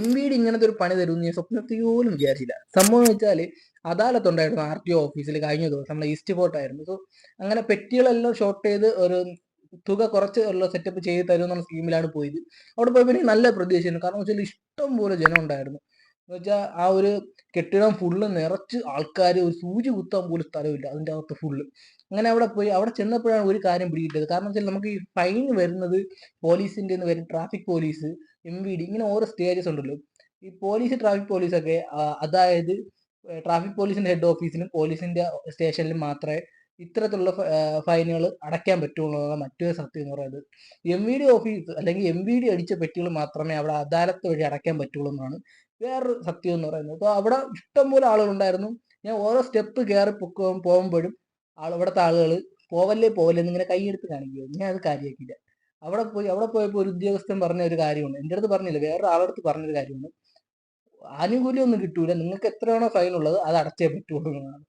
MVD ഇങ്ങനത്തെ ഒരു പണി തരുമെന്ന് ഞാൻ സ്വപ്നത്തിൽ പോലും വിചാരിച്ചില്ല. സംഭവം വെച്ചാൽ അദാലത്തുണ്ടായിരുന്നു RTO ഓഫീസിൽ കഴിഞ്ഞ ദിവസം. നമ്മളെ ഈസ്റ്റ് ഫോർട്ട് ആയിരുന്നു. സോ അങ്ങനെ പെട്ടികളെല്ലാം ഷോർട്ട് ചെയ്ത് ഒരു തുക കുറച്ച് ഉള്ള സെറ്റപ്പ് ചെയ്ത് തരുമെന്നുള്ള സ്കീമിലാണ് പോയത്. അവിടെ പോയപ്പോൾ എനിക്ക് നല്ല പ്രതീക്ഷയായിരുന്നു. കാരണം വെച്ചാൽ ഇഷ്ടം പോലെ ജനം ഉണ്ടായിരുന്നു. എന്ന് വെച്ചാൽ ആ ഒരു കെട്ടിടം ഫുള്ള് നിറച്ച് ആൾക്കാർ, ഒരു സൂചി കുത്താൻ പോലും സ്ഥലമില്ല അതിൻ്റെ അകത്ത് ഫുള്ള്. അങ്ങനെ അവിടെ പോയി അവിടെ ചെന്നപ്പോഴാണ് ഒരു കാര്യം പിടികിട്ടിയത്. കാരണം വെച്ചാൽ നമുക്ക് ഈ ഫൈൻ വരുന്നത് പോലീസിൻ്റെ വരും, ട്രാഫിക് പോലീസ്, MVD, ഇങ്ങനെ ഓരോ സ്റ്റേജസ് ഉണ്ടല്ലോ. ഈ പോലീസ്, ട്രാഫിക് പോലീസൊക്കെ അതായത് ട്രാഫിക് പോലീസിന്റെ ഹെഡ് ഓഫീസിലും പോലീസിന്റെ സ്റ്റേഷനിലും മാത്രമേ ഇത്തരത്തിലുള്ള ഫൈനുകൾ അടയ്ക്കാൻ പറ്റുള്ളൂ എന്നുള്ള മറ്റൊരു സത്യം എന്ന് പറയുന്നത്. MVD ഓഫീസ് അല്ലെങ്കിൽ MVD അടിച്ച പെട്ടികൾ മാത്രമേ അവിടെ അദാലത്ത് വഴി അടയ്ക്കാൻ പറ്റുള്ളൂ എന്നാണ് വേറൊരു സത്യം എന്ന് പറയുന്നത്. അപ്പോൾ അവിടെ ഇഷ്ടംപോലെ ആളുകളുണ്ടായിരുന്നു. ഞാൻ ഓരോ സ്റ്റെപ്പ് കയറി പോകുമ്പോഴും ഇവിടുത്തെ ആളുകൾ പോവല്ലേ പോവല്ലേ എന്നിങ്ങനെ കൈയെടുത്ത് കാണിക്കുമായിരുന്നു. ഞാൻ അത് കാര്യമാക്കിയില്ല. അവിടെ പോയപ്പോൾ ഒരു ഉദ്യോഗസ്ഥൻ പറഞ്ഞ ഒരു കാര്യമുണ്ട്, എൻ്റെ അടുത്ത് പറഞ്ഞില്ല, വേറൊരു ആളടുത്ത് പറഞ്ഞൊരു കാര്യമാണ്. ആനുകൂല്യം ഒന്നും കിട്ടൂല, നിങ്ങൾക്ക് എത്രയാണോ ഫൈൻ ഉള്ളത് അത് അടച്ചേ പറ്റുള്ളൂ എന്നാണ്.